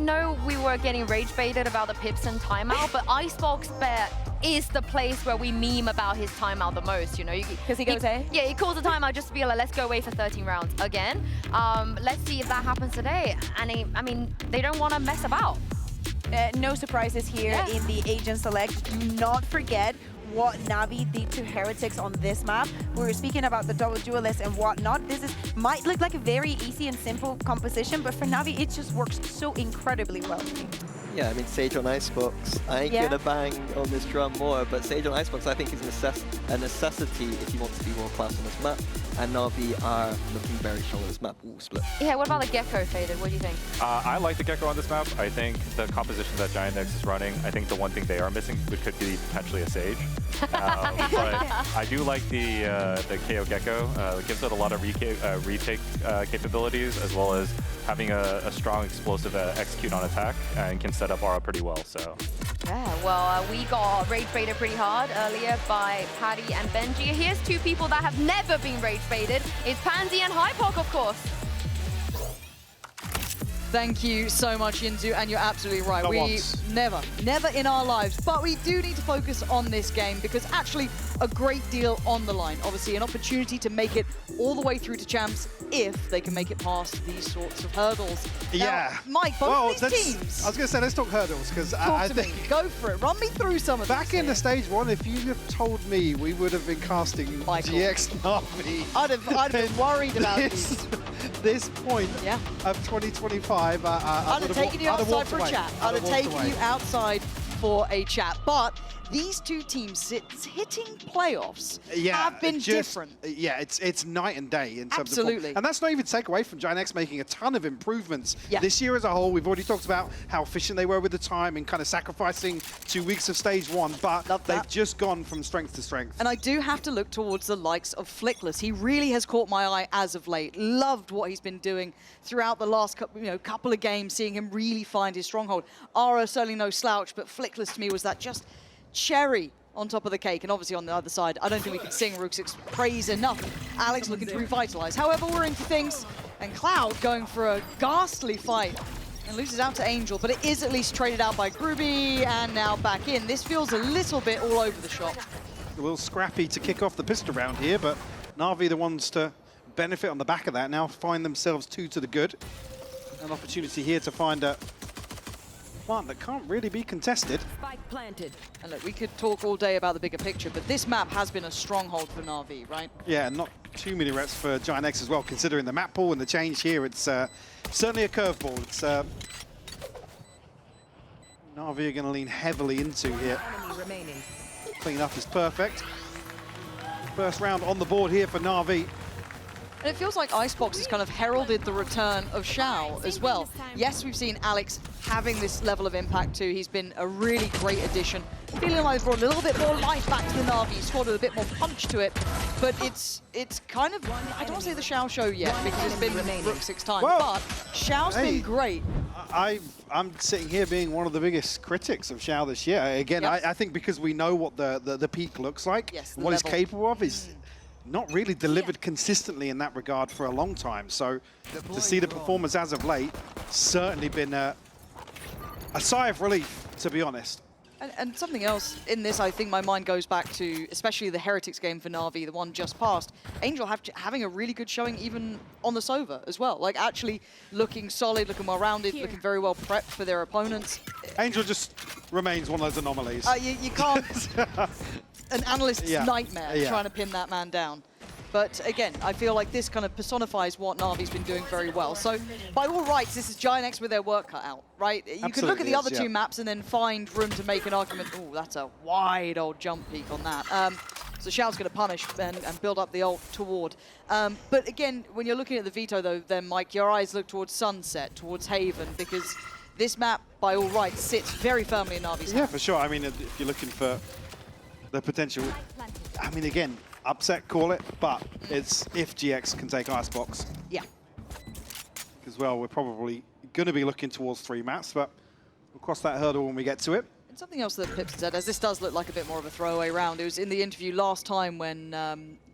know we were getting rage baited about the pips and timeout, but Icebox bet is the place where we meme about his timeout the most, you know? Because he goes A? Yeah, he calls a timeout just to be like, let's go away for 13 rounds again. Let's see if that happens today. And I mean, they don't want to mess about. No surprises here in the Agent Select. Do not forget what NAVI did to Heretics on this map. We were speaking about the double duelist and whatnot. Might look like a very easy and simple composition, but for NAVI, it just works so incredibly well. Yeah, I mean, Sage on Icebox. I ain't gonna bang on this drum more, but Sage on Icebox I think is a necessity if you want to be more class on this map. And Navi are looking very strong on this map. Ooh, split. Yeah, what about the Gecko, Faded? What do you think? I like the Gecko on this map. I think the composition that Giant X is running, I think the one thing they are missing could be potentially a Sage. But I do like the KO Gecko. It gives it a lot of retake capabilities, as well as having a strong explosive execute on attack, and can set up aura pretty well. So. Yeah, well, we got rage baited pretty hard earlier by Paddy and Benji. Here's two people that have never been rage baited. It's Pansy and Hypok, of course. Thank you so much, Yinzu, and you're absolutely right. We never in our lives, but we do need to focus on this game because actually a great deal on the line. Obviously, an opportunity to make it all the way through to champs if they can make it past these sorts of hurdles. Yeah. Now, Mike, both these teams. I was going to say, let's talk hurdles because I think. Go for it. Run me through some of Back in the stage one, if you have told me we would have been casting GX Navi, I'd have been worried about this point of 2025, I'd have taken you outside for a chat. I'd have taken you outside for a chat. But these two teams hitting playoffs have been different. Yeah, it's night and day in terms of form. And that's not even to take away from Giant X making a ton of improvements this year as a whole. We've already talked about how efficient they were with the time and kind of sacrificing 2 weeks of stage one, but they've just gone from strength to strength. And I do have to look towards the likes of Flickless. He really has caught my eye as of late. Loved what he's been doing throughout the last couple of games, seeing him really find his stronghold. Ara certainly no slouch, but Flickless to me was that just cherry on top of the cake. And obviously on the other side, I don't think we can sing Rook's praise enough. Alex looking to revitalize. However, we're into things, and Cloud going for a ghastly fight and loses out to Angel, but it is at least traded out by Groovy and now back in. This feels a little bit all over the shop. A little scrappy to kick off the pistol round here, but Navi the ones to benefit on the back of that, now find themselves 2 to the good. An opportunity here to find a plant that can't really be contested. Spike planted. And look, we could talk all day about the bigger picture, but this map has been a stronghold for Navi, right? Yeah, not too many reps for Giant X as well, considering the map pool and the change here. It's certainly a curveball. It's Navi are going to lean heavily into here. Clean up is perfect. First round on the board here for Navi. And it feels like Icebox has kind of heralded the return of Xiao as well. Yes, we've seen Alex having this level of impact too. He's been a really great addition. Feeling like he's brought a little bit more life back to the Navi. He's scored with a bit more punch to it. But it's kind of, I don't want to say the Xiao show yet because it's been Rook 6 times. Well, but Xiao's been great. I'm sitting here being one of the biggest critics of Xiao this year. Again, I think because we know what the peak looks like, what he's capable of is not really delivered consistently in that regard for a long time. So to see the performance as of late, certainly been a sigh of relief, to be honest. And something else in this, I think my mind goes back to, especially the Heretics game for Navi, the one just passed. Angel having a really good showing even on the Sova as well. Like actually looking solid, looking well-rounded, looking very well prepped for their opponents. Angel just remains one of those anomalies. You can't... an analyst's nightmare trying to pin that man down. But again, I feel like this kind of personifies what Navi's been doing very well. So by all rights, this is Giant X with their work cut out, right? You could look at the other two maps and then find room to make an argument. Oh, that's a wide old jump peak on that. So Xiao's going to punish and build up the ult toward. But again, when you're looking at the veto though, then Mike, your eyes look towards Sunset, towards Haven, because this map, by all rights, sits very firmly in Navi's hand. For sure. I mean, if you're looking for the potential, I mean, again, upset, call it, but it's if GX can take Icebox. Yeah. As well, we're probably going to be looking towards 3 maps, but we'll cross that hurdle when we get to it. Something else that Pipson said, as this does look like a bit more of a throwaway round, it was in the interview last time when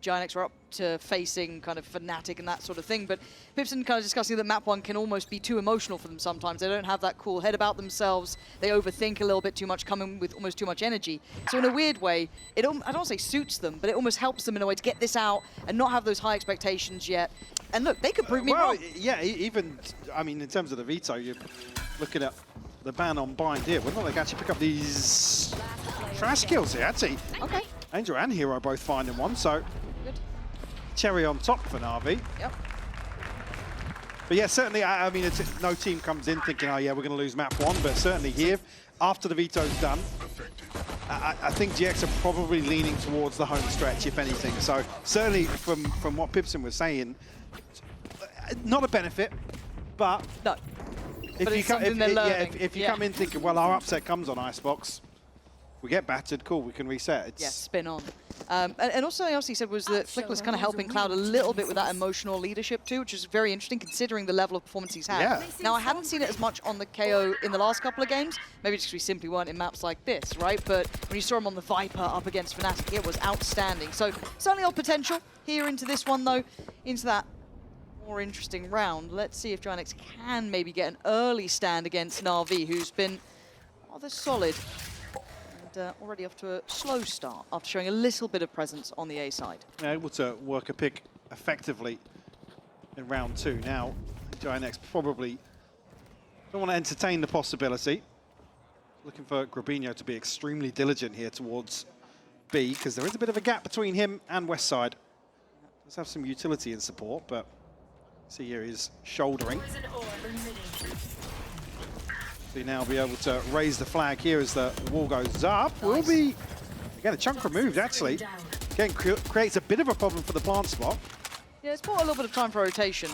Giant were up to facing kind of Fnatic and that sort of thing, but Pipson kind of discussing that map 1 can almost be too emotional for them sometimes. They don't have that cool head about themselves. They overthink a little bit too much, coming with almost too much energy. So in a weird way, I don't want to say suits them, but it almost helps them in a way to get this out and not have those high expectations yet. And look, they could prove me wrong. Yeah, even, I mean, in terms of the veto, you're looking at the ban on bind here. Whether they can actually pick up these trash kills here, actually. Okay. Angel and Hero both finding one, so good. Cherry on top for NAVI. Yep. But yeah, certainly, I mean, no team comes in thinking, oh yeah, we're going to lose map 1, but certainly here, after the veto's done, I think GX are probably leaning towards the home stretch, if anything. So certainly from what Pipson was saying, not a benefit, but no. If you come in thinking, well, our upset comes on Icebox, we get battered, cool, we can reset. Yeah, spin on. And also something else he said was that Flick was kind of helping Cloud a little bit with that emotional leadership too, which is very interesting considering the level of performance he's had. Yeah. Now, I haven't seen it as much on the KO in the last couple of games, maybe just because we simply weren't in maps like this, right? But when you saw him on the Viper up against Fnatic, it was outstanding. So certainly all potential here into this one, though, into that more interesting round. Let's see if Giant can maybe get an early stand against NAVI, who's been rather solid and already off to a slow start after showing a little bit of presence on the A side. Able to work a pick effectively in round 2. Now, Giant probably don't want to entertain the possibility. Looking for Grabinho to be extremely diligent here towards B, because there is a bit of a gap between him and West Side. Does have some utility in support, but see here he's shouldering. So you now be able to raise the flag here as the wall goes up. Will be, again, a chunk removed, actually. Again, creates a bit of a problem for the plant spot. Yeah, it's bought a little bit of time for rotation.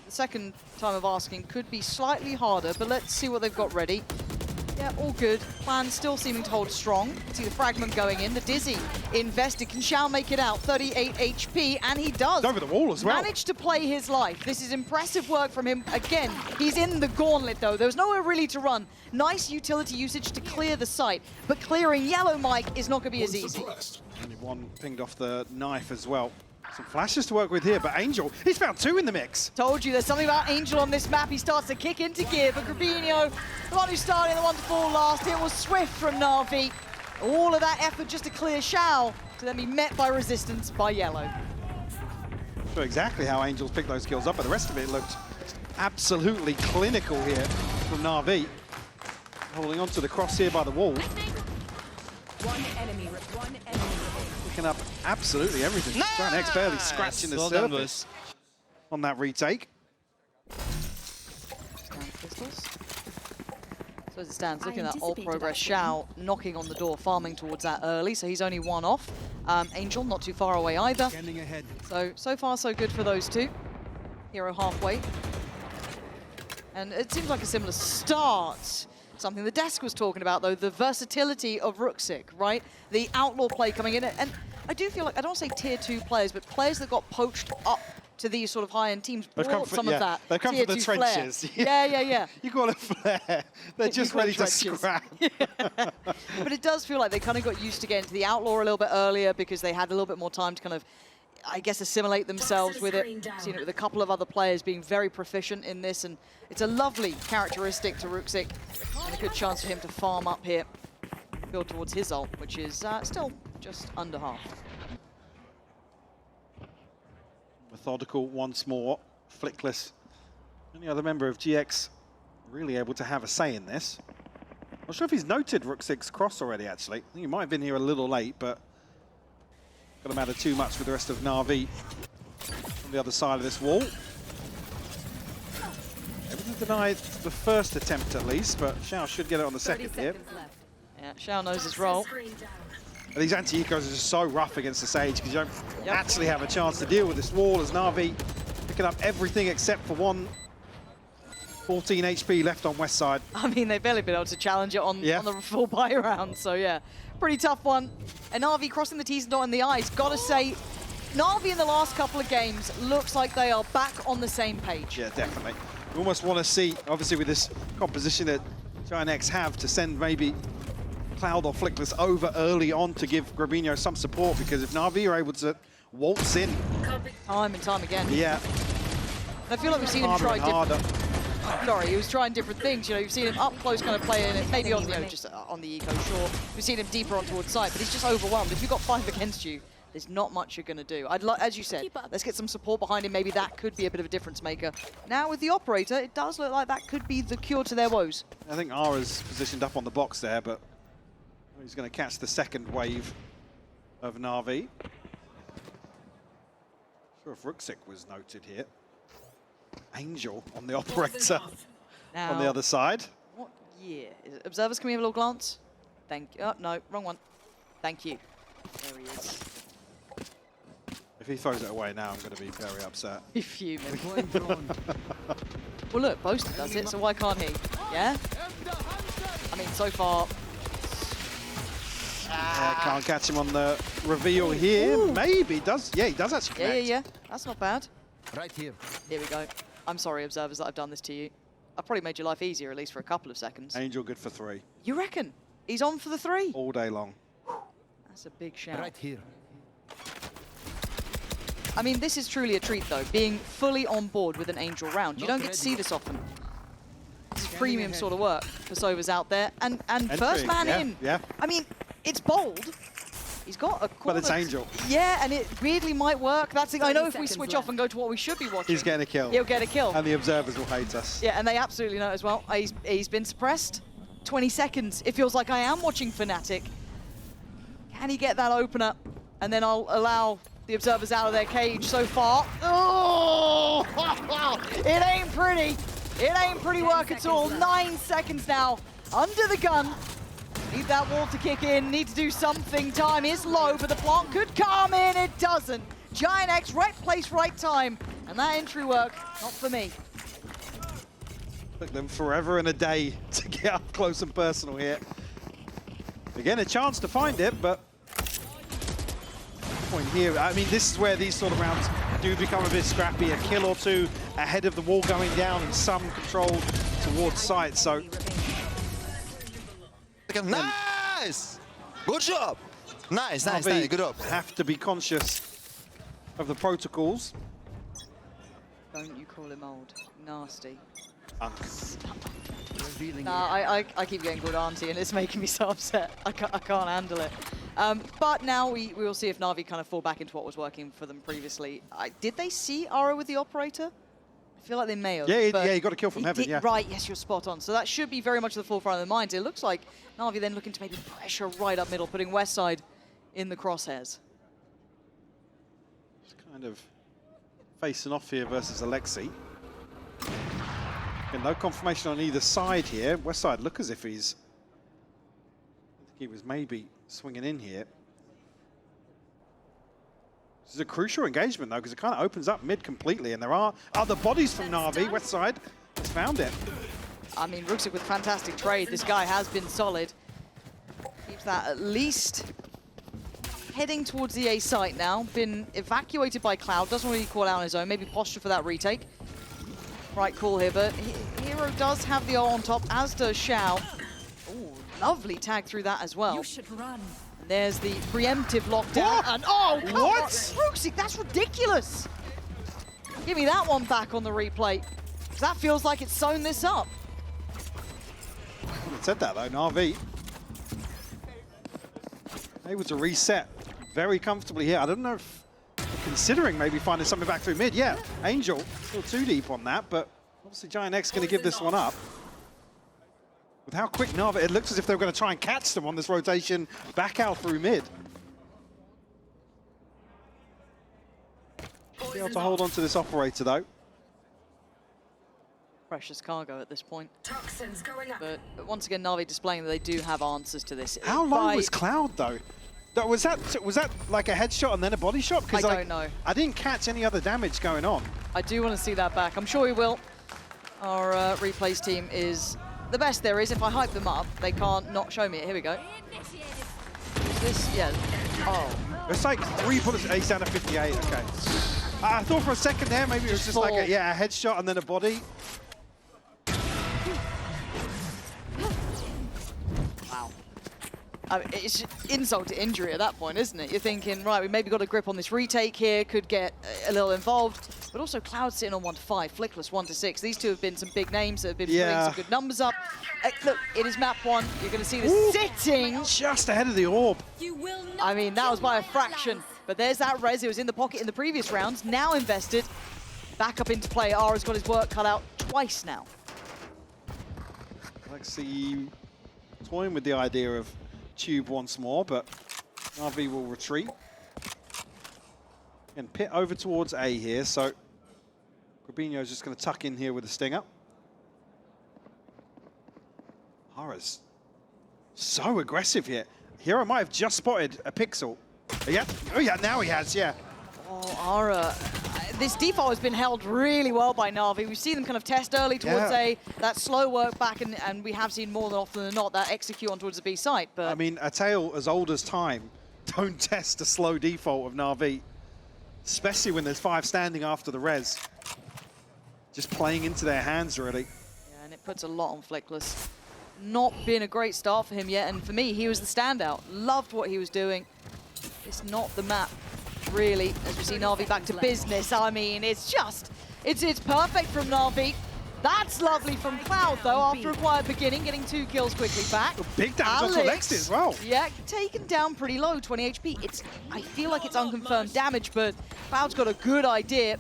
The second time of asking could be slightly harder, but let's see what they've got ready. Yeah, all good. Plan still seeming to hold strong. See the fragment going in. The Dizzy invested. Can Shao make it out? 38 HP, and he does. Over the wall as well. Managed to play his life. This is impressive work from him. Again, he's in the gauntlet, though. There's nowhere really to run. Nice utility usage to clear the site, but clearing Yellow Mike is not going to be as easy. Only one pinged off the knife as well. Some flashes to work with here, but Angel, he's found 2 in the mix. Told you, there's something about Angel on this map. He starts to kick into gear, but Grabinho, the one who started, the one to fall last, it was swift from NAVI. All of that effort just to clear Shao, to then be met by resistance by Yellow. Not sure exactly how Angels picked those kills up, but the rest of it looked absolutely clinical here from NAVI. Holding onto the cross here by the wall. One enemy. Picking up absolutely everything. Giant barely scratching the surface on that retake. Pistols. So as it stands, looking at that old progress, Shao knocking on the door, farming towards that early, so he's only 1 off. Angel not too far away either. So far so good for those two. Hero halfway. And it seems like a similar start. Something the desk was talking about, though, the versatility of Ruxic, right? The outlaw play coming in. And I do feel like, I don't want to say tier 2 players, but players that got poached up to these sort of high-end teams brought some of that. They've come from the trenches. Yeah. You call it flair. They're just ready to scrap. But it does feel like they kind of got used to getting to the outlaw a little bit earlier because they had a little bit more time to kind of, I guess, assimilate themselves with it. Seen it with a couple of other players being very proficient in this, and it's a lovely characteristic to Ruxic, and a good chance for him to farm up here, build towards his ult, which is still just under half. Methodical once more, Flickless. Any other member of GX really able to have a say in this. Not sure if he's noted Ruxic's cross already, actually. I think he might have been here a little late, but gonna matter too much with the rest of NAVI on the other side of this wall. Able to deny the first attempt at least, but Shao should get it on the second here. Yeah, Shao knows his role. And these anti-ecos are just so rough against the Sage because you don't actually have a chance to deal with this wall as NAVI picking up everything except for 14 HP left on West Side. I mean, they've barely been able to challenge it on the full buy round, so yeah. Pretty tough one. And NAVI crossing the T's and dotting the I's. Gotta say, NAVI in the last couple of games looks like they are back on the same page. Yeah, definitely. We almost want to see, obviously with this composition that Giant have, to send maybe Cloud or Flickless over early on to give Grabinho some support, because if Na'Vi are able to waltz in time and time again. Yeah. I feel like we've seen him try different. He was trying different things. You know, you've seen him up close, kind of playing it, maybe on just on the eco, sure. We've seen him deeper on towards side, but he's just overwhelmed. If you've got 5 against you, there's not much you're going to do. I'd like, as you said, let's get some support behind him. Maybe that could be a bit of a difference maker. Now with the operator, it does look like that could be the cure to their woes. I think Ara's positioned up on the box there, but he's going to catch the second wave of Na'Vi. Sure if Ruxic was noted here. Angel on the operator now, on the other side. What year? Observers, can we have a little glance? Thank you. Oh, no, wrong one. Thank you. There he is. If he throws it away now, I'm going to be very upset. Be fuming. Well, look, Boaster does it, so why can't he? Yeah? I mean, so far... Can't catch him on the reveal here. Ooh. Maybe does. Yeah, he does actually connect. Yeah. That's not bad. Right here. Here we go. I'm sorry, observers, that I've done this to you. I've probably made your life easier, at least for a couple of seconds. Angel good for 3. You reckon? He's on for the 3? All day long. That's a big shout. Right here. I mean, this is truly a treat, though, being fully on board with an Angel round. You don't get to see this often. This is premium sort of work for Sova's out there. And first man in. Yeah. I mean, it's bold. He's got a corner. But it's Angel. Yeah, and it weirdly might work. That's the, I know if we switch off and go to what we should be watching, he's getting a kill. He'll get a kill. And the observers will hate us. Yeah, and they absolutely know as well. He's been suppressed. 20 seconds. It feels like I am watching Fnatic. Can he get that opener? And then I'll allow the observers out of their cage so far. Oh! It ain't pretty. It ain't pretty work at all. 9 seconds now. Under the gun. Need that wall to kick in, need to do something. Time is low, but the plant could come in. It doesn't. Giant X, right place, right time. And that entry work, not for me. Took them forever and a day to get up close and personal here. Again, a chance to find it, but point here. I mean, this is where these sort of rounds do become a bit scrappy. A kill or two ahead of the wall going down and some control towards site. So. Nice! Good job! Nice, good job. Have to be conscious of the protocols. Don't you call him old. Nasty. Revealing I keep getting good auntie and it's making me so upset. I can't handle it. But now we will see if Na'Vi kind of fall back into what was working for them previously. Did they see Ara with the operator? I feel like they may have. Yeah, he got a kill from heaven, yeah. Right, yes, you're spot on. So that should be very much at the forefront of their minds. It looks like Na'Vi then looking to maybe pressure right up middle, putting Westside in the crosshairs. Just kind of facing off here versus Alexi. And no confirmation on either side here. Westside look as if he's... I think he was maybe swinging in here. This is a crucial engagement, though, because it kind of opens up mid completely, and there are other bodies from Na'Vi. Westside has found it. I mean, Ruxic with fantastic trade. This guy has been solid. Keeps that at least heading towards the A site now. Been evacuated by Cloud. Doesn't really call out on his own. Maybe posture for that retake. Right call here, but Hero does have the O on top, as does Xiao. Ooh, lovely tag through that as well. You should run. There's the preemptive lockdown. And oh, what? Ruxic, that's ridiculous. Give me that one back on the replay. Because that feels like it's sewn this up. It said that, though, Na'Vi. Able to reset very comfortably here. I don't know if considering maybe finding something back through mid. Yeah, Angel still too deep on that, but obviously Giant X going to give this one up. With how quick Na'Vi, it looks as if they were going to try and catch them on this rotation back out through mid. Be able to hold on to this operator, though. Precious cargo at this point. Toxins going up. But once again, Na'Vi displaying that they do have answers to this. How low was Cloud, though? Was that like a headshot and then a body shot? I don't know. I didn't catch any other damage going on. I do want to see that back. I'm sure we will. Our replays team is the best there is. If I hype them up, they can't not show me it. Here we go. Is this? Yeah. Oh. It's like 3 bullets, ace down to 58. Okay. I thought for a second there maybe it was just like a headshot and then a body. Wow. I mean, it's insult to injury at that point, isn't it? You're thinking, right, we maybe got a grip on this retake here, could get a little involved. But also Cloud sitting on 1-5, Flickless 1-6. These two have been some big names that have been putting some good numbers up. Look, it is map 1. You're going to see this sitting. Just ahead of the orb. I mean, that was by a fraction. But there's that res. It was in the pocket in the previous rounds. Now invested. Back up into play. Ara's got his work cut out twice now. Lexi toying with the idea of tube once more, but NAVI will retreat. And pit over towards A here, so Grabinho's just going to tuck in here with the stinger. Ara's so aggressive here. Hero might have just spotted a pixel. Yeah. Oh yeah, now he has, yeah. Oh, Ara. This default has been held really well by NAVI. We've seen them kind of test early towards A, that slow work back, and we have seen more than often than not that execute on towards the B site. But I mean, a tale as old as time, don't test a slow default of NAVI, especially when there's 5 standing after the res. Just playing into their hands, really. Yeah, and it puts a lot on Flickless. Not been a great start for him yet, and for me, he was the standout. Loved what he was doing. It's not the map, really, as we see NAVI back to business. I mean, it's just, it's perfect from NAVI. That's lovely from Cloud, though, after a quiet beginning, getting 2 kills quickly back. Big damage onto Alexi as well. Yeah, taken down pretty low, 20 HP. I feel like it's unconfirmed damage, but Cloud's got a good idea.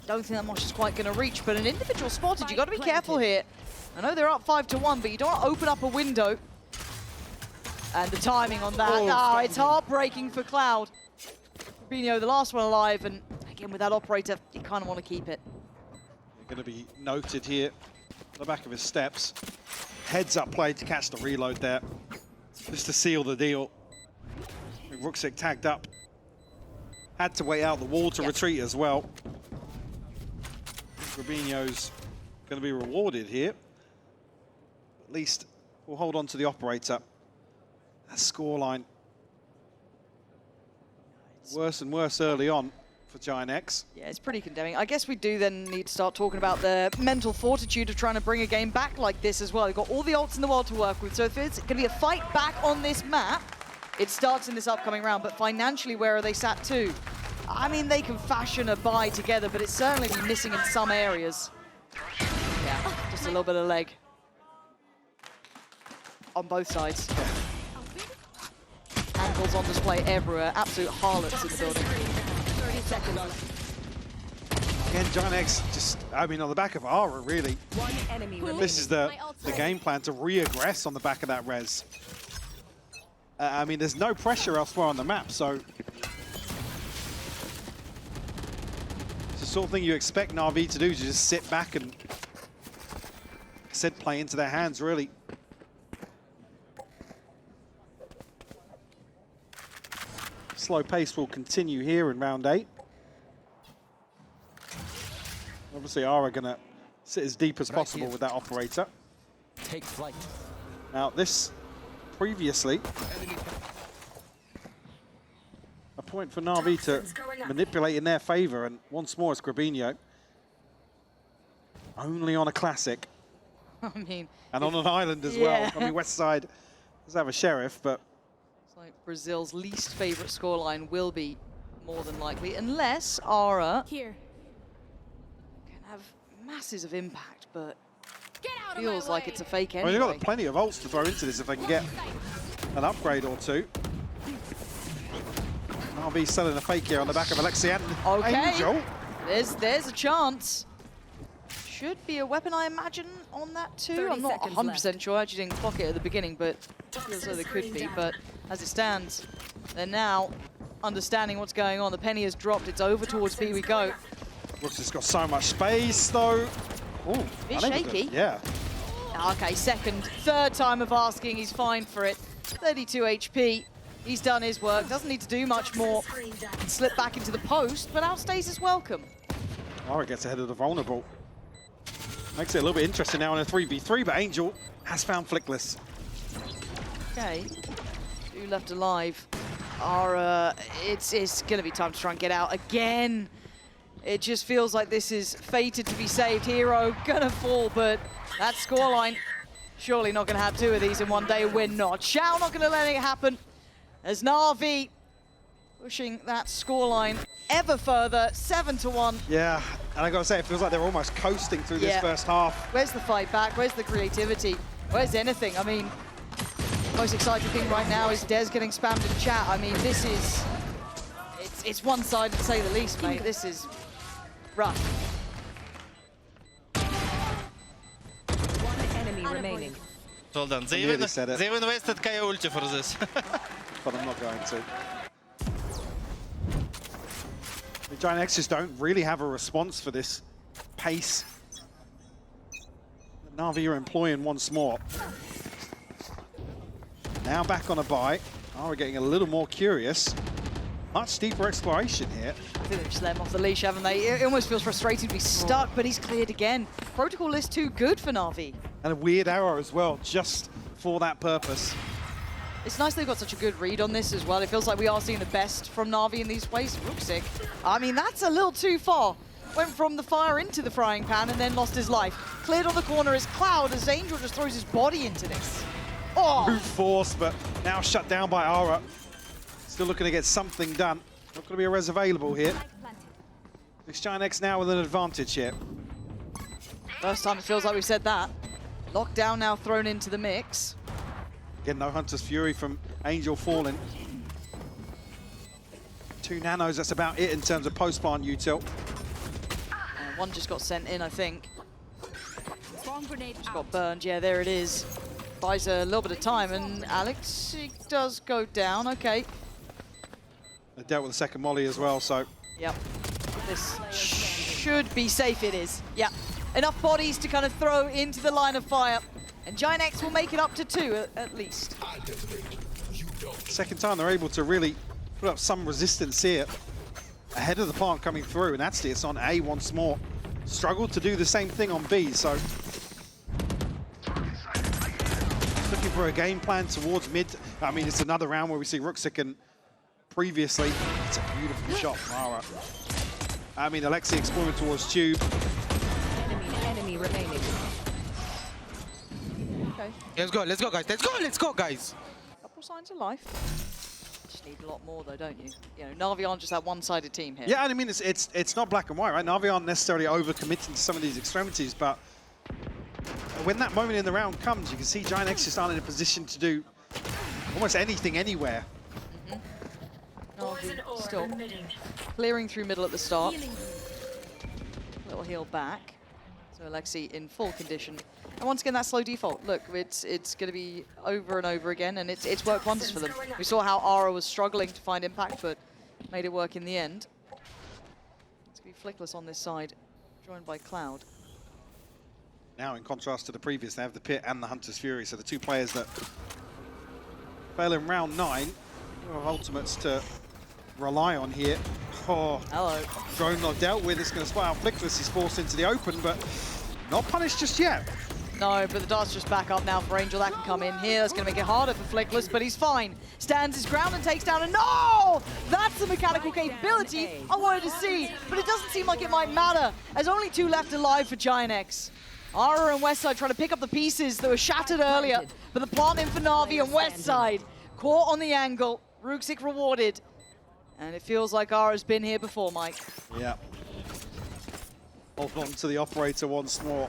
Don't think that much is quite going to reach, but an individual spotted. You've got to be careful here. I know they're up 5-1, but you don't want to open up a window. And the timing on that, it's heartbreaking for Cloud. Grabinho, the last one alive, and again with that operator, you kind of want to keep it. Going to be noted here, the back of his steps. Heads up play to catch the reload there, just to seal the deal. Ruxic tagged up. Had to wait out the wall to retreat as well. Grabinho's going to be rewarded here. At least we'll hold on to the operator. That scoreline. Worse and worse early on for Giant X. Yeah, it's pretty condemning. I guess we do then need to start talking about the mental fortitude of trying to bring a game back like this as well. You've got all the ults in the world to work with, so if it's going to be a fight back on this map, it starts in this upcoming round, but financially, where are they sat to? I mean, they can fashion a buy together, but it's certainly be missing in some areas. Yeah, just a little bit of leg. On both sides. Handballs on display everywhere. Absolute harlots in the building. 30 seconds. Again, Giant X just, I mean, on the back of Ara, really. One enemy This is the game plan to re-aggress on the back of that res. I mean, there's no pressure elsewhere on the map, so it's the sort of thing you expect NAVI to do, to just sit back and, like I said, play into their hands, really. Slow pace will continue here in round 8. Obviously, Ara gonna sit as deep as possible with that operator. Take flight. Now, this previously a point for NAVI to manipulate in their favor, and once more it's Grabinho. Only on a classic. I mean, and on an island as well. I mean, West Side does have a sheriff, but it's like Brazil's least favorite scoreline will be more than likely, unless Ara can have masses of impact, but feels like it's a fake anyway. I mean, they've got plenty of ults to throw into this if they can get an upgrade or two. NAVI selling a fake here on the back of Alexi and Angel. There's a chance. Should be a weapon, I imagine, on that too. I'm not 100% sure. I actually didn't clock it at the beginning, but it feels like there could be. But as it stands, they're now understanding what's going on. The penny has dropped. It's over towards B we go. Looks it's got so much space, though. Ooh, bit shaky. Yeah. Okay, third time of asking. He's fine for it. 32 HP. He's done his work. Doesn't need to do much more. Slip back into the post, but outstays his welcome. Ara gets ahead of the vulnerable. Makes it a little bit interesting now in a 3v3, but Angel has found Flickless. Okay, 2 left alive. Ara, it's going to be time to try and get out again. It just feels like this is fated to be saved. Hero gonna fall, but that scoreline Surely not going to have 2 of these in one day. We're not. Xiao not going to let it happen. As NAVI pushing that scoreline ever further, 7-1. Yeah, and I got to say, it feels like they're almost coasting through this first half. Where's the fight back? Where's the creativity? Where's anything? I mean, most exciting thing right now is Des getting spammed in chat. I mean, this is... It's one-sided to say the least, mate. This is rough. One enemy remaining. Well done. They even wasted Kaya ulti for this. But I'm not going to. The Giant X just don't really have a response for this pace that Na'Vi are employing once more. Now back on a buy. Oh, we're getting a little more curious. Much deeper exploration here. I think they've just let him off the leash, haven't they? It almost feels frustrating to be stuck, but he's cleared again. Protocol list too good for Na'Vi. And a weird arrow as well, just for that purpose. It's nice they've got such a good read on this as well. It feels like we are seeing the best from Na'Vi in these ways. Rooksick, I mean, that's a little too far. Went from the fire into the frying pan and then lost his life. Cleared on the corner is Cloud as Angel just throws his body into this. Oh! Brute force, but now shut down by Aura. Still looking to get something done. Not going to be a res available here. This Giant X now with an advantage here. First time it feels like we've said that. Lockdown now thrown into the mix. Again, no Hunter's Fury from Angel falling. 2 nanos, that's about it in terms of post-spawn util. One just got sent in, I think. Bomb grenade Just got burned, yeah, there it is. Buys a little bit of time, and Alex, he does go down, okay. They dealt with the second molly as well, so... Yep. This should be safe, it is. Yep. Enough bodies to kind of throw into the line of fire. And Giant X will make it up to 2 at least. Second time they're able to really put up some resistance here. Ahead of the plant coming through, and actually it's on A once more. Struggled to do the same thing on B, so... Looking for a game plan towards mid. I mean, it's another round where we see Rooksick and previously. It's a beautiful shot from Ara. I mean, Alexi exploring towards Tube. enemy remaining. Okay. Let's go, guys. Let's go, guys. Couple signs of life. Just need a lot more though, don't you? You know, Na'Vi aren't just that one-sided team here. Yeah, and I mean, it's not black and white, right? Na'Vi aren't necessarily over-committing to some of these extremities, but when that moment in the round comes, you can see Giant X just aren't in a position to do almost anything anywhere. Na'Vi still clearing through middle at the start. Little heal back. So Alexi in full condition. And once again, that slow default. Look, it's going to be over and over again, and it's worked wonders for them. We saw how Ara was struggling to find impact, but made it work in the end. It's going to be Flickless on this side, joined by Cloud. Now, in contrast to the previous, they have the Pit and the Hunter's Fury, so the 2 players that fail in round 9 have ultimates to rely on here. Oh, hello. Drone not dealt with. It's going to spot out Flickless. He's forced into the open, but not punished just yet. No, but the dart's just back up now for Angel. That can come in here. That's going to make it harder for Flickless, but he's fine. Stands his ground and takes down a... No! That's the mechanical capability I wanted to see, but it doesn't seem like it might matter. There's only 2 left alive for Giant X. Ara and Westside trying to pick up the pieces that were shattered earlier, but the plant in for Na'Vi and Westside. Caught on the angle. Rooksick rewarded. And it feels like Ara's been here before, Mike. Yeah. Hold on to the operator once more.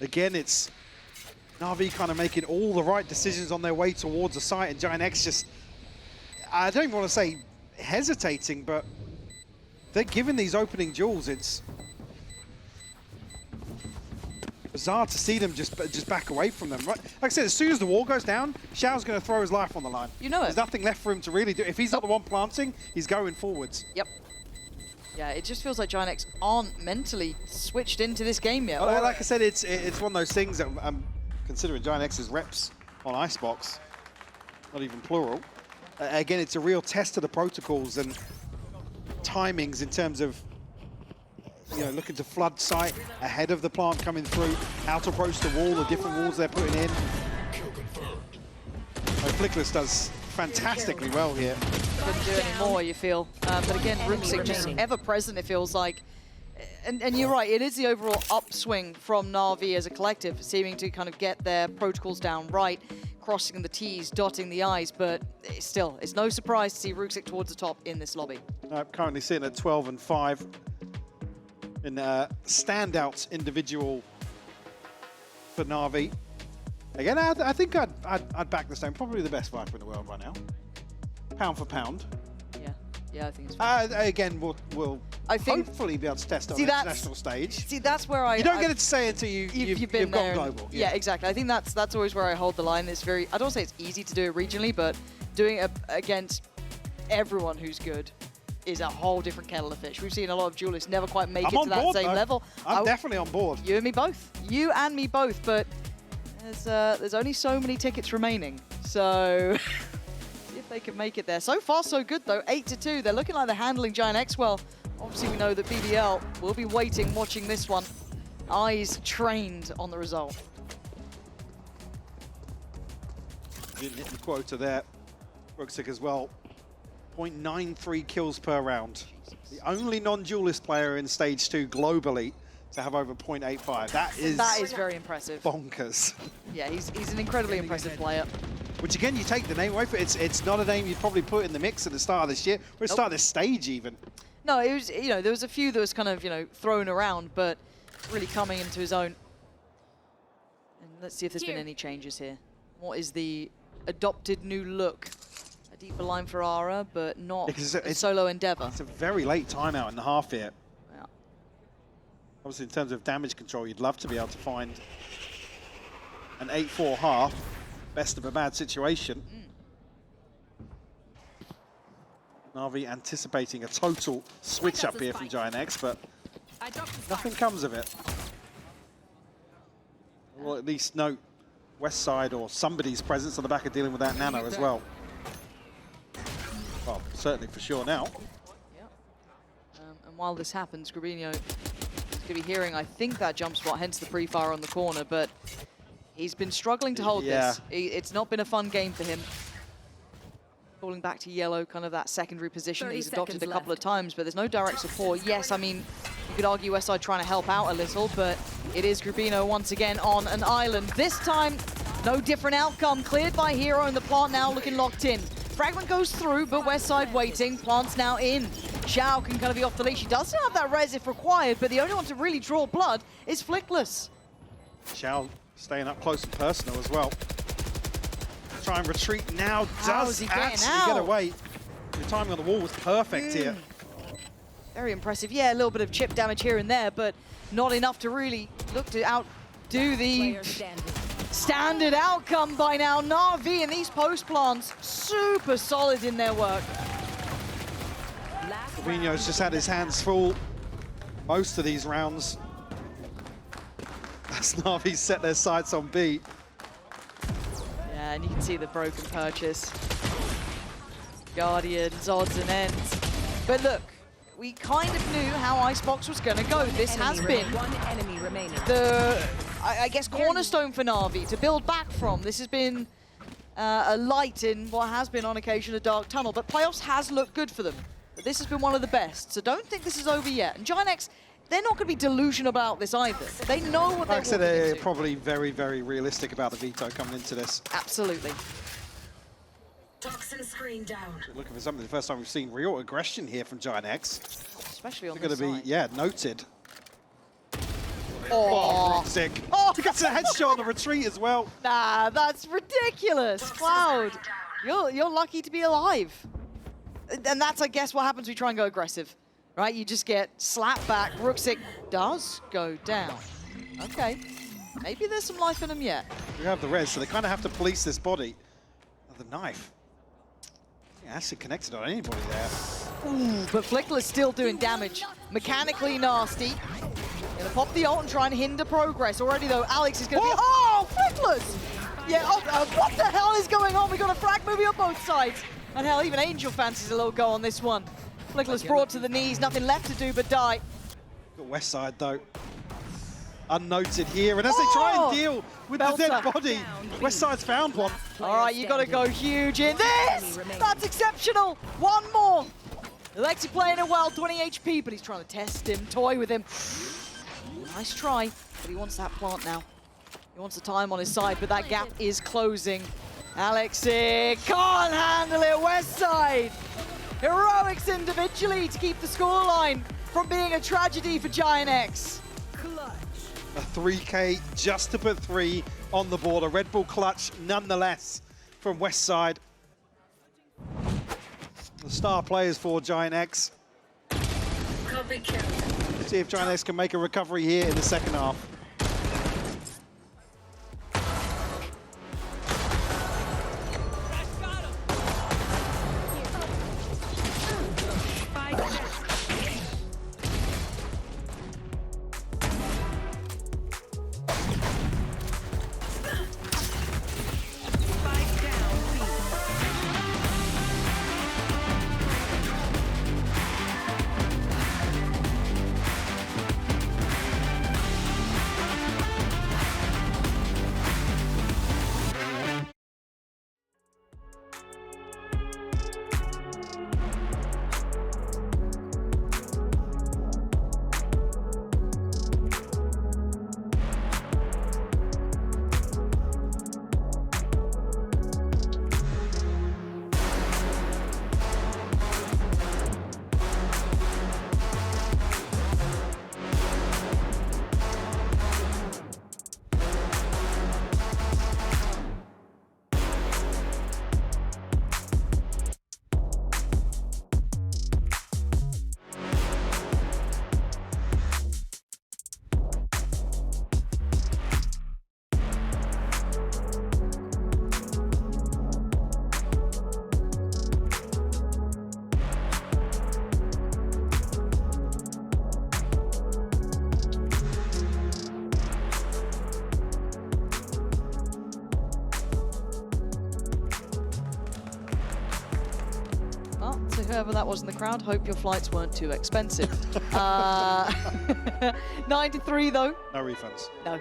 Again, it's Na'Vi kind of making all the right decisions on their way towards the site, and Giant X just, I don't even want to say hesitating, but they're giving these opening duels. It's bizarre to see them just back away from them. Right? Like I said, as soon as the wall goes down, Xiao's going to throw his life on the line. You know it. There's nothing left for him to really do. If he's not the one planting, he's going forwards. Yep. Yeah, it just feels like Giant X aren't mentally switched into this game yet. Well, like I said, it's one of those things that I'm considering Giant X's reps on Icebox, not even plural. Again, it's a real test of the protocols and timings in terms of, you know, looking to flood site ahead of the plant coming through, how to approach the wall, the different walls they're putting in. Flickless does fantastically well here. Couldn't do any more, you feel. But again, Rooksick just ever present, it feels like. And you're right, it is the overall upswing from Na'Vi as a collective, seeming to kind of get their protocols down right, crossing the T's, dotting the I's, but still, it's no surprise to see Ruxic towards the top in this lobby. Currently sitting at 12 and 5 in standouts individual for Na'Vi. Again, I think I'd back the Stone, probably the best Viper in the world right now. Pound for pound. Yeah, I think it's fine. Again, we'll hopefully be able to test it on the international stage. See, that's where you don't get to say it until you've been gone there. global. Yeah, exactly. I think that's always where I hold the line. It's very, I don't say it's easy to do it regionally, but doing it against everyone who's good is a whole different kettle of fish. We've seen a lot of duelists never quite make it to that same level. I'm definitely on board. You and me both. You and me both, but there's only so many tickets remaining. So see if they can make it there. So far, so good, though. 8-2. They're looking like they're handling Giant X well. Obviously, we know that BBL will be waiting, watching this one. Eyes trained on the result. Didn't hit the quota there. Ruxic as well. 0.93 kills per round. The only non-duelist player in Stage 2 globally to have over 0.85. That is very impressive. Bonkers. Yeah, he's an incredibly impressive player. Which again, you take the name away from it. It's not a name you'd probably put in the mix at the start of this year, or at the start of this stage even. No, it was, there was a few that was kind of, thrown around, but really coming into his own. And let's see if there's been any changes here. What is the adopted new look? A deeper line for Ara, but not a solo endeavor. It's a very late timeout in the half here. Yeah. Obviously, in terms of damage control, you'd love to be able to find an 8-4 half, best of a bad situation. Na'Vi anticipating a total switch up here from Giant X, but nothing comes of it. We'll at least note West Side or somebody's presence on the back of dealing with that nano as well. Well, certainly for sure now. Yeah. And while this happens, Grabinho is going to be hearing, I think, that jump spot, hence the pre-fire on the corner, but he's been struggling to hold this. It's not been a fun game for him. Falling back to yellow, kind of that secondary position that he's adopted a couple of times, but there's no direct support. Yes, I mean, you could argue Westside trying to help out a little, but it is Grabinho once again on an island. This time, no different outcome. Cleared by Hero, and the plant now looking locked in. Fragment goes through, but Westside waiting. Plant's now in. Xiao can kind of be off the leash. He does have that res if required, but the only one to really draw blood is Flickless. Xiao staying up close and personal as well. Try and retreat now. Does actually get away. The timing on the wall was perfect here. Very impressive. Yeah, a little bit of chip damage here and there, but not enough to really look to outdo the standard outcome by now. Na'Vi and these post plants super solid in their work. Fabinho's just had his hands full most of these rounds. As Na'Vi set their sights on B. Yeah, and you can see the broken purchase. Guardians, odds and ends. But look, we kind of knew how Icebox was going to go. This has been the, I guess, cornerstone for Na'Vi to build back from. This has been a light in what has been on occasion a dark tunnel, but playoffs has looked good for them. But this has been one of the best, so don't think this is over yet. And Giant X, they're not going to be delusional about this either. They know what they're walking they're into. probably very, very realistic about the veto coming into this. Absolutely. Toxin screen down. Looking for something the first time we've seen real aggression here from Giant X. Especially on they're this going to be, noted. Oh, sick. Oh, he gets a headshot on the retreat as well. Nah, that's ridiculous. Cloud, you're lucky to be alive. And that's, I guess, what happens when you try and go aggressive. Right, you just get slapped back. Ruxic does go down. Okay, maybe there's some life in him yet. We have the res, so they kind of have to police this body. Oh, the knife. Yeah, actually connected on anybody there. Ooh, but Flickless still doing damage. Mechanically nasty. Gonna pop the ult and try and hinder progress. Already though, Alex is gonna be. Oh, Flickless! Yeah. What the hell is going on? We got a frag movie on both sides, and hell, even Angel fancies a little go on this one. Flickless brought to the knees, nothing left to do but die. Got West Side though. Unnoted here, and as they try and deal with the dead body, West Side's found one. All right, you got to go huge in this. That's exceptional. One more. Alexi playing it well, 20 HP, but he's trying to test him, toy with him. Nice try, but he wants that plant now. He wants the time on his side, but that gap is closing. Alexi can't handle it, West Side. Heroics individually to keep the scoreline from being a tragedy for Giant X. A 3K just to put 3 on the board. A Red Bull clutch nonetheless from West Side. The star players for Giant X. See if Giant X can make a recovery here in the second half. To whoever that was in the crowd, hope your flights weren't too expensive. 9-3 though. No refunds. No,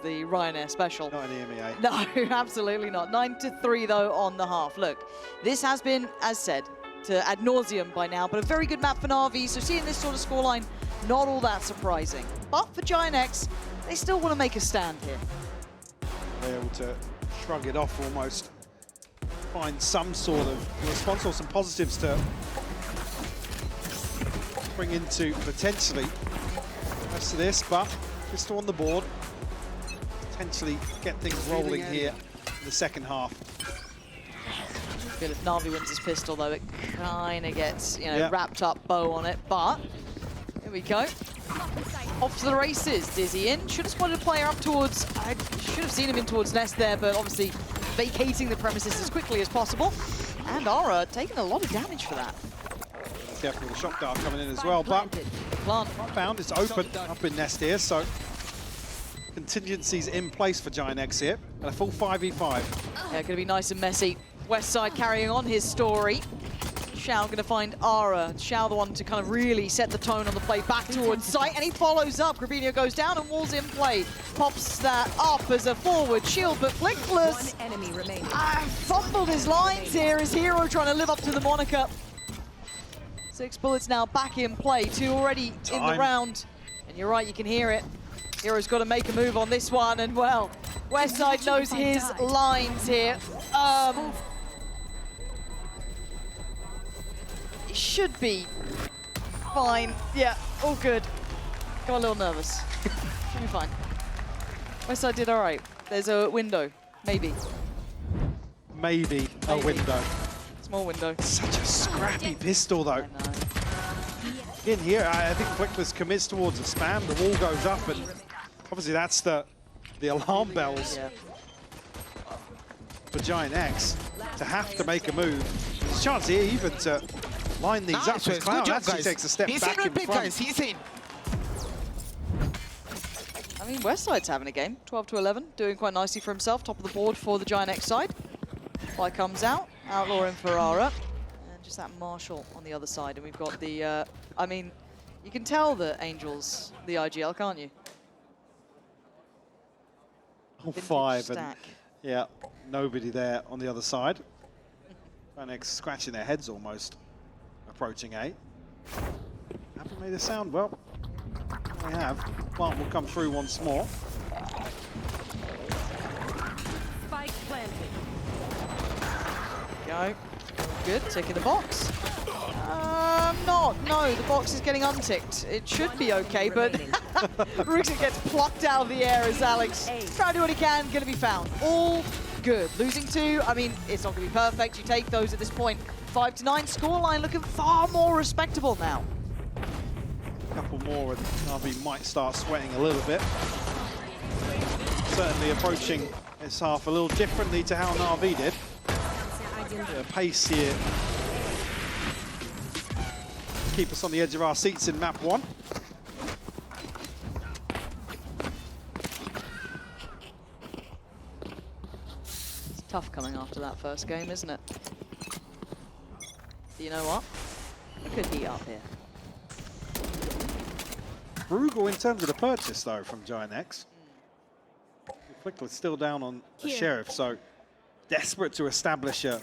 the Ryanair special. Not in the EMEA. No, absolutely not. 9-3 though on the half. Look, this has been, as said, to ad nauseum by now, but a very good map for NAVI, so seeing this sort of scoreline, not all that surprising. But for Giant X, they still want to make a stand here. They're able to shrug it off almost. Find some sort of response or some positives to bring into potentially the rest of this, but Crystal on the board. Potentially get things rolling here in the second half. Good if NAVI wins his pistol though, it kind of gets, you know, wrapped up bow on it, but here we go. Off to the races, Dizzy in. Should have spotted a player up towards, I should have seen him in towards Nest there, but obviously vacating the premises as quickly as possible. And Aura taking a lot of damage for that. Careful with the shock dart coming in as well, but plant found, it's open up in Nest here, so contingencies in place for Giant X here, and a full 5v5. Yeah, gonna be nice and messy. West Side carrying on his story. Xiao gonna find Ara. Xiao the one to kind of really set the tone on the play back towards site, and he follows up. Grabinho goes down and Wall's in play. Pops that up as a forward shield, but Flickless One enemy remaining. fumbled his lines here. His hero trying to live up to the moniker. 6 bullets now back in play. 2 already in the round. And you're right, you can hear it. Hero's got to make a move on this one, and well, West Side knows his lines here. It should be fine. Yeah, all good. Got a little nervous. Should be fine. West Side did all right. There's a window, maybe. Maybe a window. Small window. Such a scrappy pistol though. In here, I think Flickless commits towards a spam. The wall goes up, and obviously that's the alarm bells for Giant X to have to make a move. There's a chance here even to line these up with Cloud. Actually takes a step back in front. I mean, West Side's having a game. 12-11, doing quite nicely for himself. Top of the board for the Giant X side. Fly comes out, Outlaw and Ferrara. And just that Marshall on the other side. And we've got the, I mean, you can tell that Angel's the IGL, can't you? All 5, and yeah, nobody there on the other side. Giant X scratching their heads almost, approaching A. Haven't made a sound. Well, they have. Plant will come through once more. Spike planted. Go. Good, ticking the box. No, the box is getting unticked. It should be okay, but Ruxik gets plucked out of the air as Alex trying to do what he can, gonna be found. All good. Losing 2, I mean, it's not gonna be perfect. You take those at this point. 5-9 scoreline looking far more respectable now. A couple more and NAVI might start sweating a little bit. Certainly approaching this half a little differently to how NAVI did. The pace here. Keep us on the edge of our seats in map 1. It's tough coming after that first game, isn't it? But you know what? It could heat up here. Frugal in terms of the purchase, though, from Giant X. Flickler's still down on the Sheriff, so desperate to establish a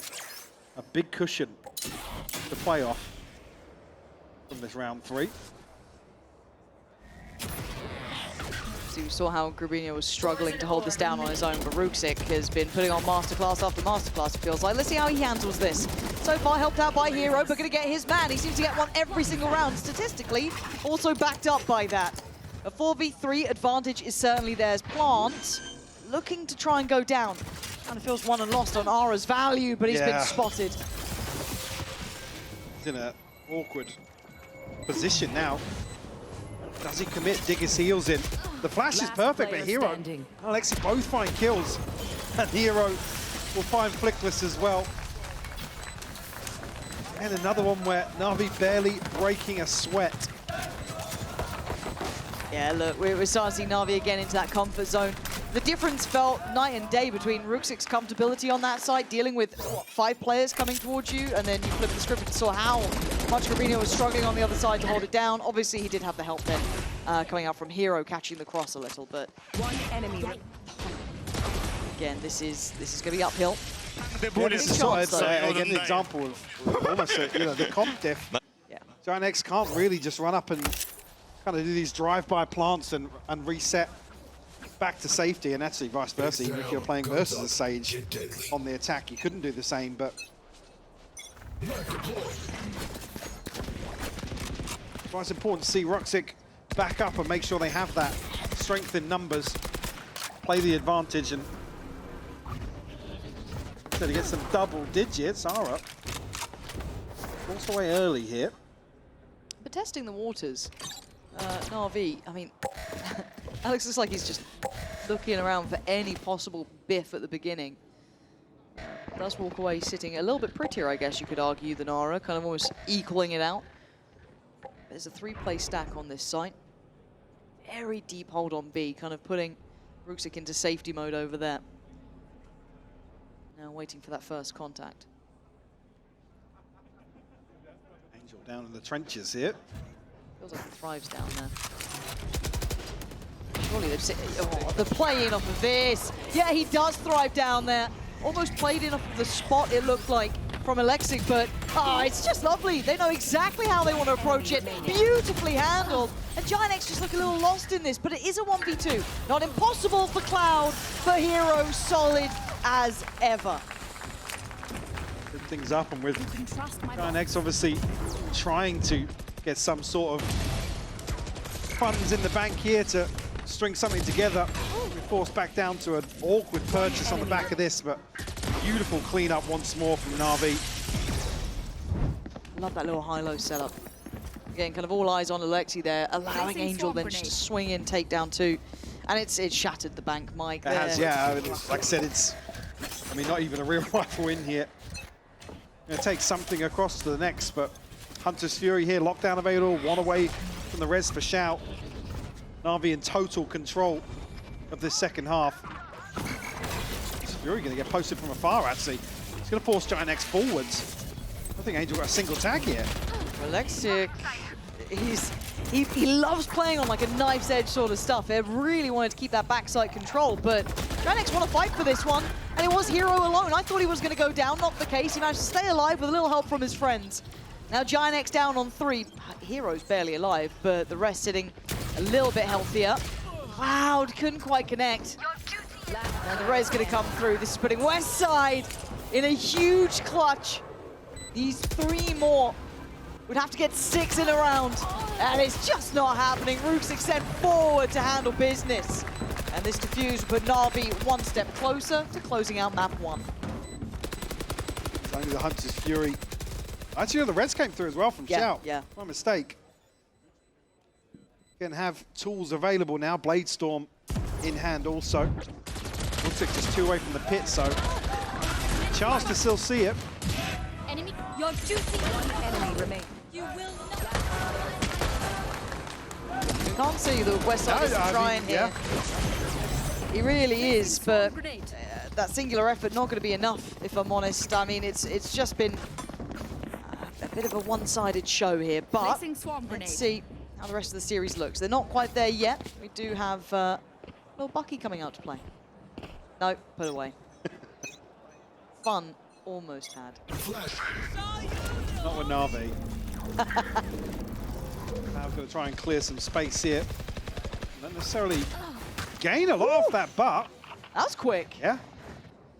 big cushion to play off from this round 3. So you saw how Grabinho was struggling to hold this down on his own, but Ruxik has been putting on masterclass after masterclass, it feels like. Let's see how he handles this. So far helped out by Hero, but going to get his man. He seems to get one every single round, statistically, also backed up by that. A 4v3 advantage is certainly theirs. Plant looking to try and go down. Kind of feels won and lost on Ara's value, but he's been spotted. He's in an awkward position now. Does he commit, dig his heels in? The flash is perfect, but Hero and Alexi both find kills. And Hero will find Flickless as well. And another one where NAVI barely breaking a sweat. Yeah, look, we're starting to see NAVI again into that comfort zone. The difference felt night and day between Ruxik's comfortability on that side, dealing with, what, 5 players coming towards you, and then you flip the script and saw how much Grabinho was struggling on the other side to hold it down. Obviously, he did have the help then, coming out from Hero, catching the cross a little, but... One enemy. Again, this is going to be uphill. This is again an example of almost the comp diff. Yeah. Giant X can't really just run up and kind of do these drive-by plants and reset back to safety, and actually vice versa. Even if you're playing versus a Sage on the attack, you couldn't do the same, but... Well, it's important to see Ruxik back up and make sure they have that strength in numbers, play the advantage, and so to get some double digits. Ara forced away early here. But testing the waters, NAVI, I mean, Alex looks like he's just looking around for any possible biff at the beginning. Does walk away sitting a little bit prettier, I guess you could argue, than Ara, kind of almost equaling it out. There's a 3-play stack on this site. Very deep hold on B, kind of putting Ruxik into safety mode over there. Now waiting for that first contact. Angel down in the trenches here. Feels like he thrives down there. Surely they're playing off of this. Yeah, he does thrive down there. Almost played in off of the spot, it looked like, from Alexic, but it's just lovely. They know exactly how they want to approach it. Beautifully handled. And Giant X just look a little lost in this, but it is a 1v2. Not impossible for Cloud, but Hero solid as ever. Good things up, and with Giant X obviously trying to get some sort of funds in the bank here to string something together. We're forced back down to an awkward purchase on the back of this, but beautiful cleanup once more from NAVI. Love that little high-low setup. Again, kind of all eyes on Alexi there, allowing Angel then just to swing in, take down 2. And it's shattered the bank, Mike. It has, yeah. I mean, like I said, it's, I mean, not even a real rifle in here. Gonna take something across to the next, but Hunter's Fury here, lockdown available, 1 away from the res for Shout. NAVI in total control of this second half. Fury gonna get posted from afar, actually. He's gonna force Giant X forwards. I think Angel got a single tag here. Alexic, he loves playing on like a knife's edge sort of stuff. He really wanted to keep that backside control, but Giant X want to fight for this one, and it was Hero alone. I thought he was going to go down, not the case. He managed to stay alive with a little help from his friends. Now Giant X down on 3. Hero's barely alive, but the rest sitting a little bit healthier. Cloud couldn't quite connect. And the res going to come through. This is putting Westside in a huge clutch. These 3 more would have to get 6 in a round, and it's just not happening. Rooksik sent forward to handle business. And this defuse will put Na'Vi 1 step closer to closing out map 1. It's only the Hunter's Fury. Actually, the Reds came through as well from Shout. Yeah. My mistake. Can have tools available now. Bladestorm in hand also. Looks like just 2 away from the pit, so chance to still see it. Enemy, you're juicy. One enemy remains. You will not. You can't see the Westside is trying here. He really is, but that singular effort not going to be enough, if I'm honest. I mean, it's just been a bit of a one-sided show here, but let's see how the rest of the series looks. They're not quite there yet. We do have little Bucky coming out to play. No, put away. Fun almost had. Not with Na'Vi. Now we're going to try and clear some space here. Not necessarily gain a lot off that butt. That's quick. Yeah.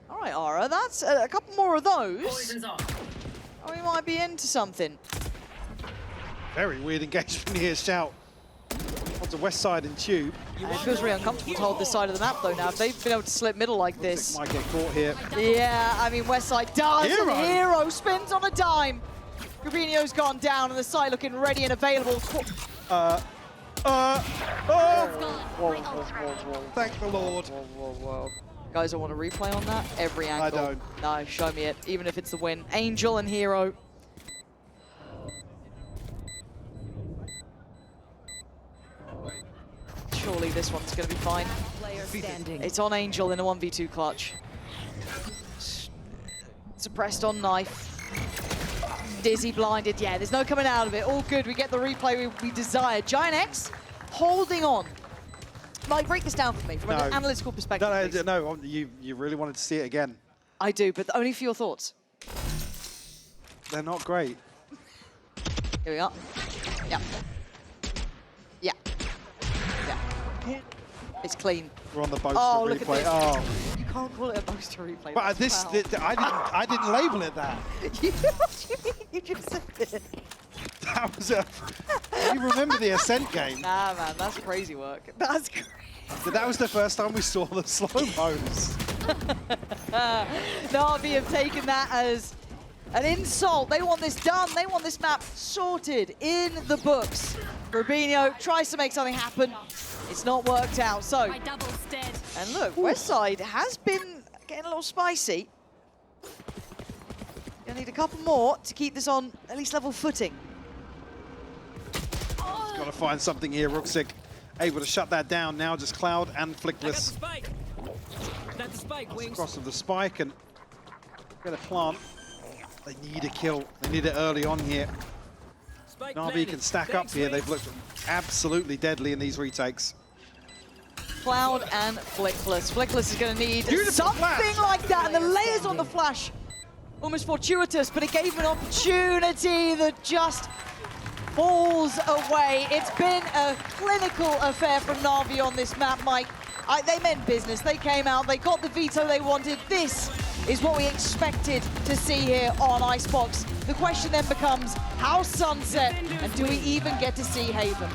All right, Ara, that's a couple more of those. Oh, we might be into something. Very weird engagement here, Shout. Onto Westside and Tube. It feels really uncomfortable to hold this side of the map, though, now. If they've been able to slip middle like this. Might get caught here. Yeah, I mean, Westside does. Hero. And Hero spins on a dime. Rubinho's gone down, and the side looking ready and available. Whoa. Thank the Lord. Guys, I want a replay on that. Every angle. I don't. No, show me it. Even if it's the win. Angel and Hero. Surely this one's going to be fine. It's on Angel in a 1v2 clutch. Suppressed on Knife. Dizzy blinded. Yeah, there's no coming out of it. All good. We get the replay we desire. Giant X holding on. Mike, break this down for me from an analytical perspective. No, you really wanted to see it again. I do, but only for your thoughts. They're not great. Here we are. Yeah. Yeah. Yeah. It's clean. We're on the boat Oh, to look replay. at this. You can't call it a boaster replay. But I didn't label it that. What do you mean? You just said it. That was a. You remember the Ascent game? Nah, man, that's crazy work. That's crazy. That was the first time we saw the slow-mos. Na'Vi have taken that as an insult. They want this done. They want this map sorted in the books. Rubinho tries to make something happen. It's not worked out. So, and look, Westside has been getting a little spicy. You'll need a couple more to keep this on at least level footing. He's got to find something here. Rooksik able to shut that down now. Just Cloud and Flickless. That's the spike, Wings. Cross of the spike and get a plant. They need a kill. They need it early on here. Na'Vi can stack up here. They've looked absolutely deadly in these retakes. Cloud and Flickless. Flickless is going to need something flash. like that, and the layers on the flash. Almost fortuitous, but it gave him an opportunity that just falls away. It's been a clinical affair from Na'Vi on this map, Mike. They meant business. They came out, they got the veto they wanted. This is what we expected to see here on Icebox. The question then becomes, how's Sunset, and do we even get to see Haven?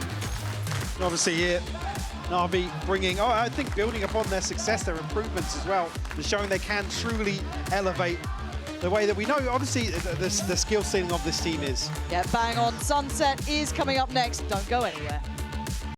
Obviously here, Na'Vi bringing, I think building upon their success, their improvements as well, and showing they can truly elevate the way that we know, obviously, the skill ceiling of this team is. Yeah, bang on. Sunset is coming up next. Don't go anywhere.